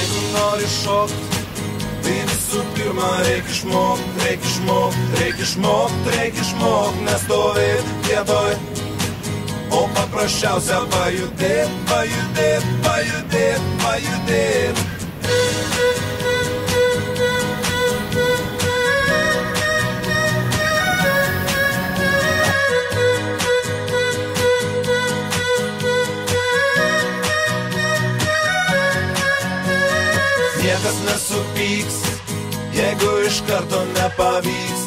Jeigu nori šokt, tai visų pirma reikia išmokt, nestovėt vietoj, o paprasčiausia pajudėt. Niekas nesupyks, jeigu iš karto nepavyks,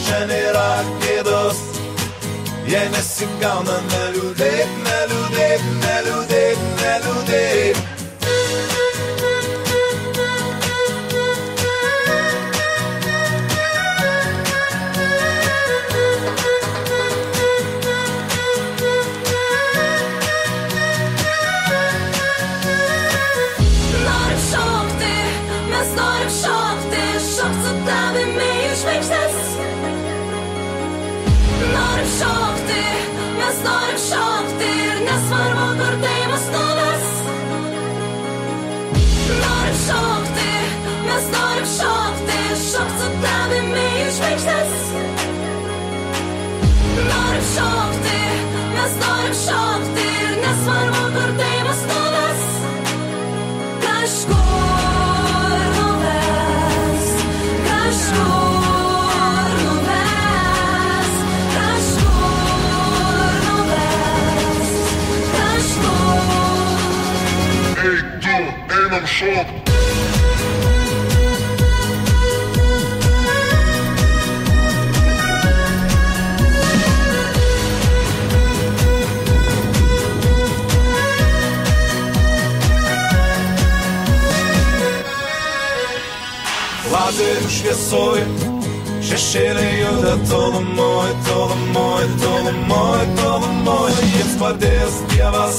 čia nėra gėdos. Jei nesigauna, neliūdėk. Norim šokti ir nesvarbu, kur tai mus nuves. Norim šokti, mes norim šokti, šokt su tavimi į žvaigždes. Norim šokti, mes norim šokti ir nesvarbu, kur tai mus nuves. Kažkur nuves, kažkur nuves, Einam šokt. Lazerių šviesoj, šešėliai juda tolumoj, jiems padės Dievas,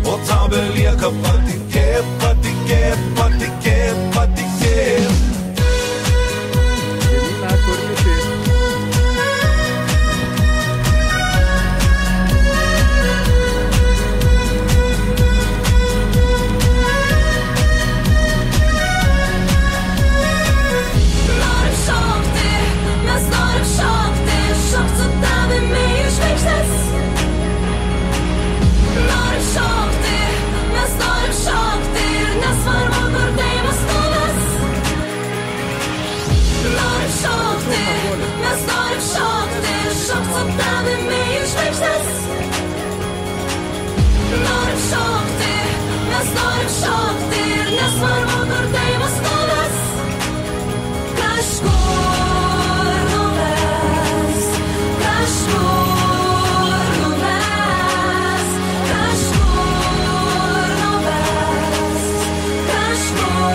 o tau belieka patikėt. Norim šokti, mes norim šokti, šokt su tavimi į žvaigždes. Norim šokti, mes norim šokti ir nesvarbu, kur tai mus nuves. Norim šokti, mes norim šokti, šokt su tavimi į žvaigždes. Norim šokti, mes norim šokti ir nesvarbu, kur tai mus nuves. Kažkur nuves, kažkur nuves, kažkur nuves, kažkur.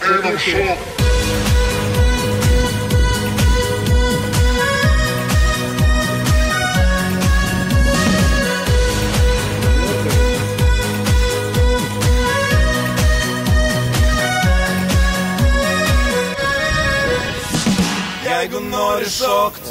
Einam šokt. Jeigu nori šokt,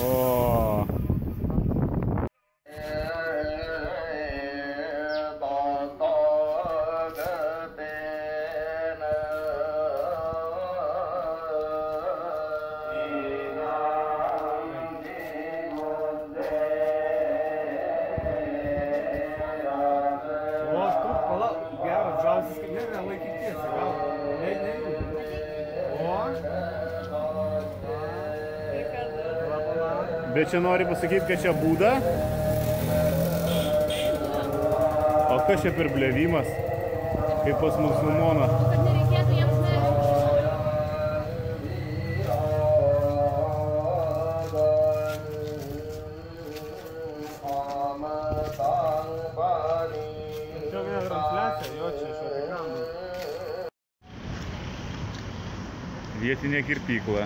Bet čia nori pasakyti, kad čia būda? O kas čia per blevimas? Kaip pas musulmoną? Kad nereikėtų jiems Čia viena transliacija, jo čia iš ekrano. Vietinė kirpykla.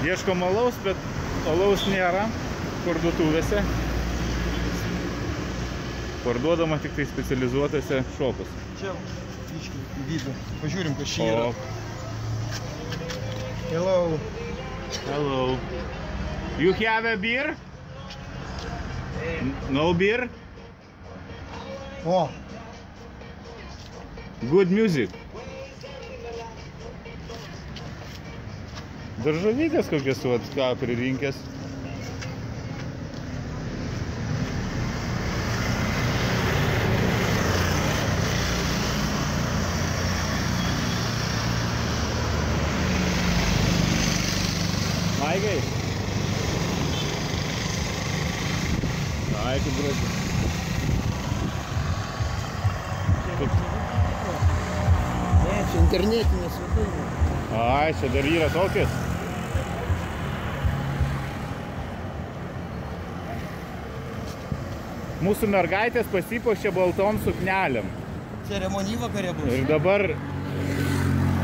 Ieškom alaus, bet alaus nėra parduotuvėse. Parduodama tik tai specializuotose šopuose. Iškį į vidų. Pažiūrim, kas čia yra. O, Hello. hello. You have a beer? No beer? O, Good music. Daržovytės kokias, vat, ką pririnkęs. Maigai. Ačiū, broli. ne, čia internetinė svetainė. Ai, čia dar yra tokias. Mūsų mergaitės pasipuošė baltom suknelėm. Ceremonija vakarė bus. Ir dabar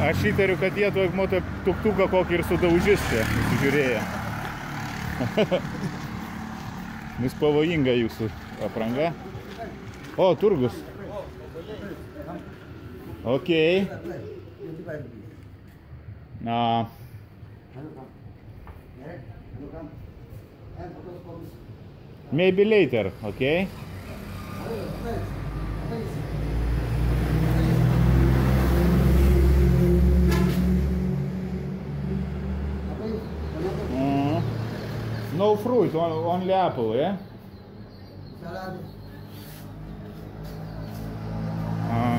aš įtariu, kad jie toj moto tuktuką kokį ir sudaužys čia, nusižiūrėję. Vis pavojinga jūsų apranga. O, turgus. Okei. Na. Maybe later, okay? No fruit, only apple, yeah?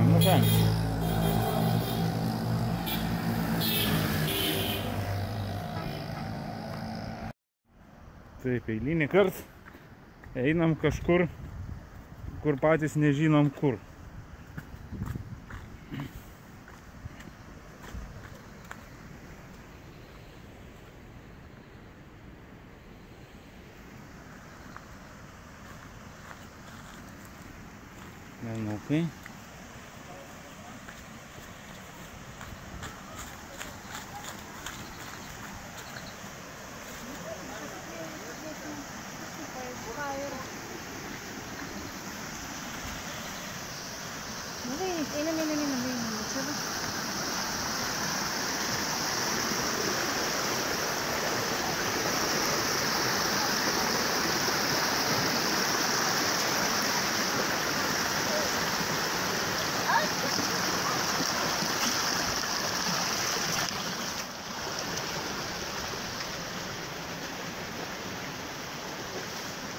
No thanks. Taip, eilinį kartą einam kažkur, kur patys nežinom kur. Menukai.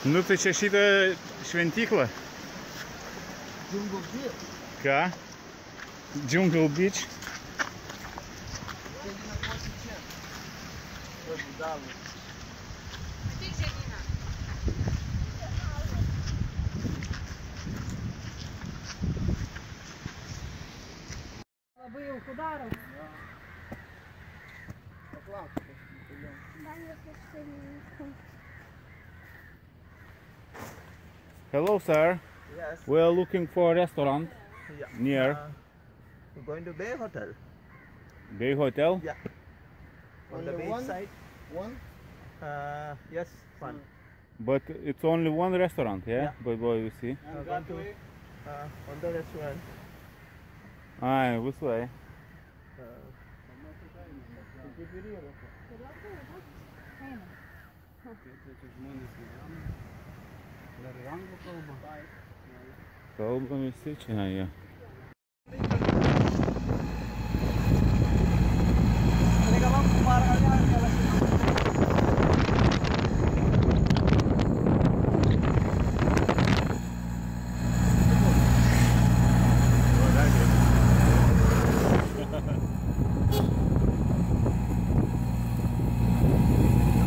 Nu tai čia šitą šventyklą. Jungle Beach. Ką? Jungle Beach. Labai jau kudarom. Hello, sir. Yes. We are looking for a restaurant Yeah. near We're going to Bay Hotel. Bay Hotel. Yeah. On the Only beach one? side. One? Yes, one. But it's only one restaurant, yeah? Yeah. But what you see? Going to on the restaurant. Ah, this way. Kalba visi čia, jie.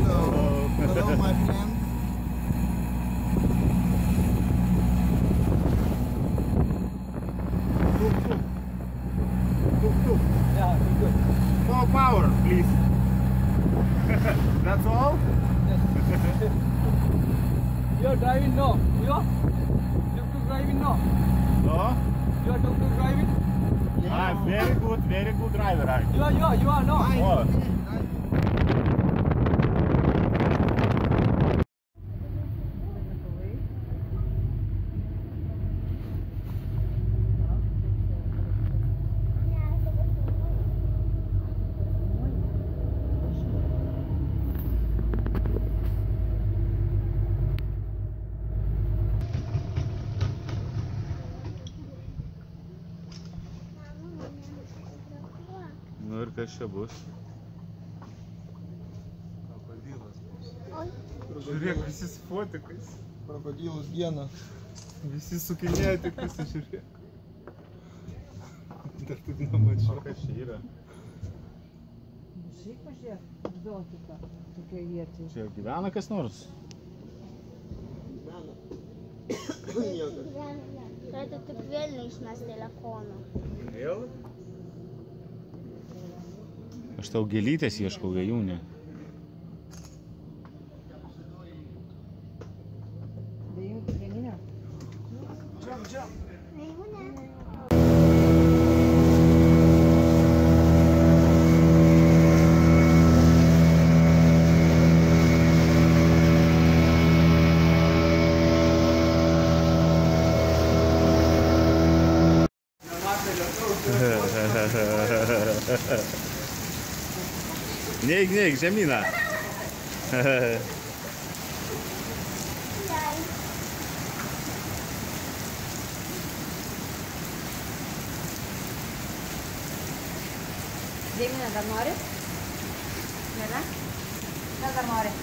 Hello. Hello, my friend. Yeah, good. More power, please. That's all? You're driving no. You're driving no. No? You're driving. Ah, very good driver, right? You are no. Oh. Nu ir kas čia bus? Žiūrėk, visi su fotikais. Krokodilus gena. Visi sukinėja tik pasižiūrėk. Dar taip nemačiau. O kas čia yra? Šiaip pažiūrėk, egzotika tokia vietoj. Čia gyvena kas nors? Turėtų tik vėl išmest telefoną. Vėl? Aš tau gėlytės ieškau, vėjūnė. Vėjūnė? Neik, žemyną. Žemyną dar nori? Nėra? Kas dar nori?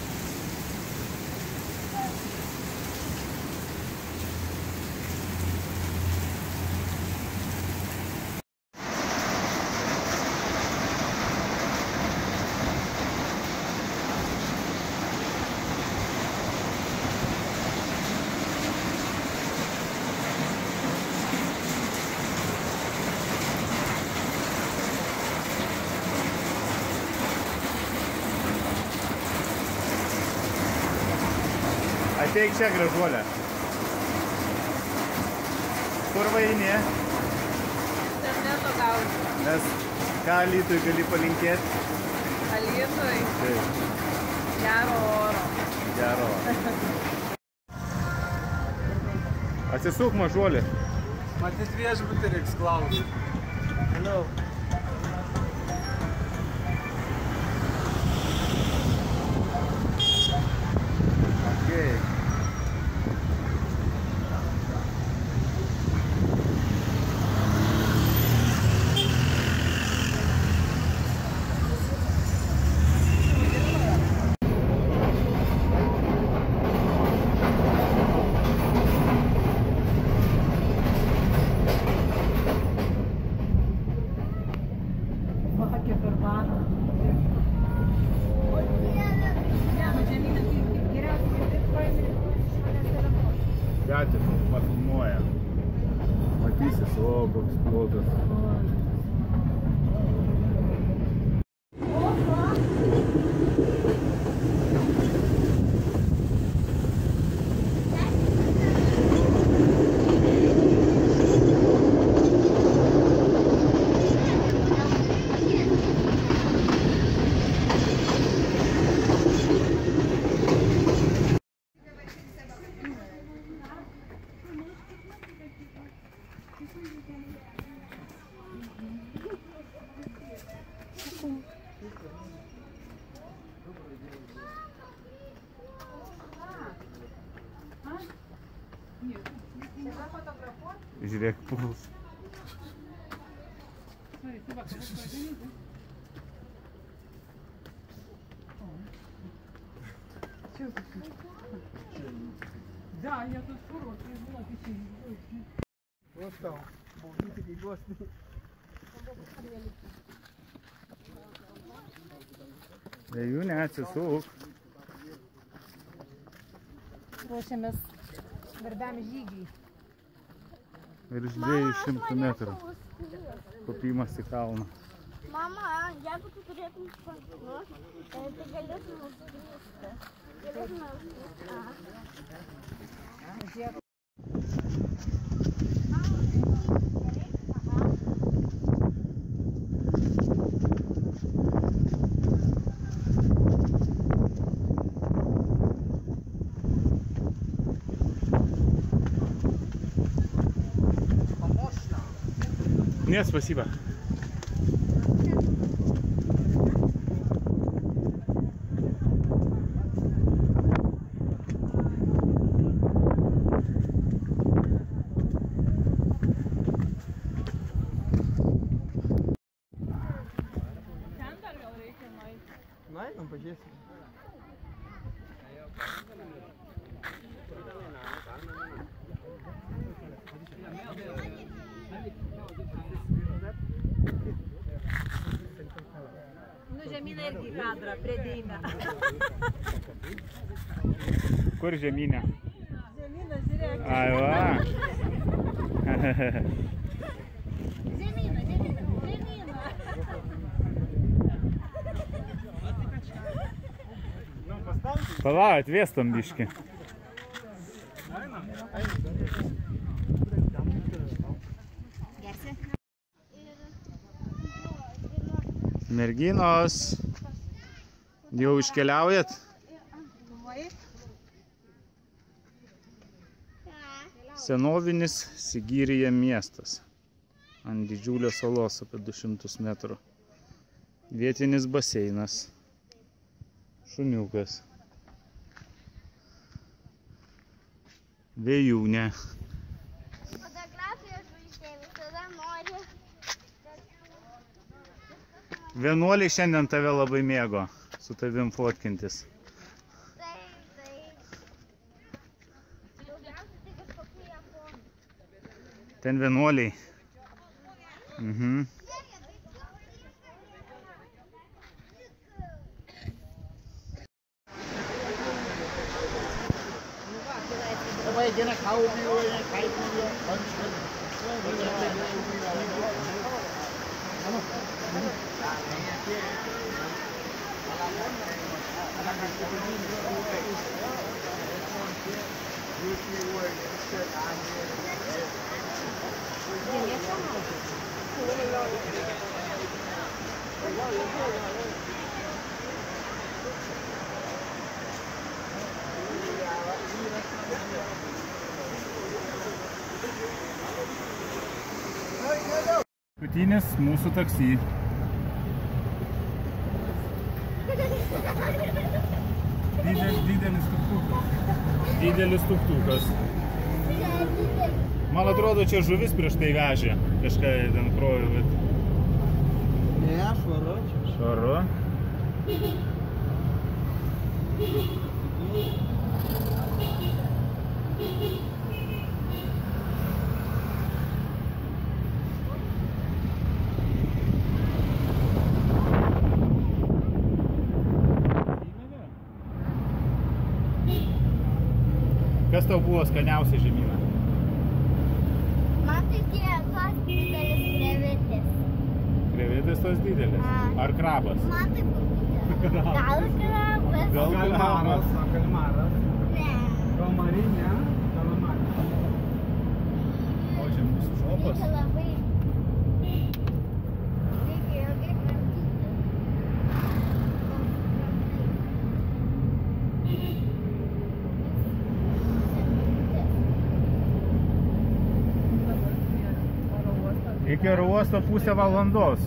Ateik čia, gražuolė. Kur vaini? Interneto gauti. Nes ką Alytui gali palinkėti? Alytui? Taip. Gero oro. Gero. Atsisuk, mažuolė. Matyt viešbutį reiks klausyti. Hello. Okay. Vakė per baną. Gatė pafilmuoja. Matysis, o koks plotas. Žiūrėk, puls. Да, я тут фуру, ты была печенье. Вот там. Богите гости. Vėjūnė, atsisuk. Ruošiamės svarbiam žygiai. Virš 200 metrų. Kopimas į kalną. Mama, jeigu tu turėtum sparnus, tai galėtum užskristi. Galėtume užskristi. Нет, спасибо. Na, einam, pažiūrėsim. Nu, Žemyna irgi kadrą pridėjime. Kur Žemynė? Žemyna, žiūrėk. Ai, va. Žemyna, Žemyna, Žemyna. Pala, atvėstam biškį. Gersi? Merginos, jau iškeliaujat? Senovinis Sigirija miestas. Ant didžiulės salos apie 200 metrų. Vietinis baseinas. Šuniukas. Vėjūnė. Fotografijos žvaigždė visada nori. Vienuoliai šiandien tave labai mėgo su tavim fotkintis. Taip. Daugiausiai tai kažkokių japonų. Ten vienuoliai. Mhm. Paskutinis mūsų taksi. Didelis tuktukas. Didelis tuktukas. Man atrodo, čia žuvis prieš tai vežė. Kažką ten krovė, bet... Ne, švaru čia. Švaru. Kas tau buvo skaniausia, Žemyna? Man tai tie tos didelis krevetės. Krevetės tos didelės? Ar krabas? Man tai gal krabas. Gal krabas? Kalmaras. Ne. Kalmarinė. Kalmaras. O čia mūsų šopas? Reikia labai. Reikia ilgai kramtyti. Iki oro uosto pusę valandos.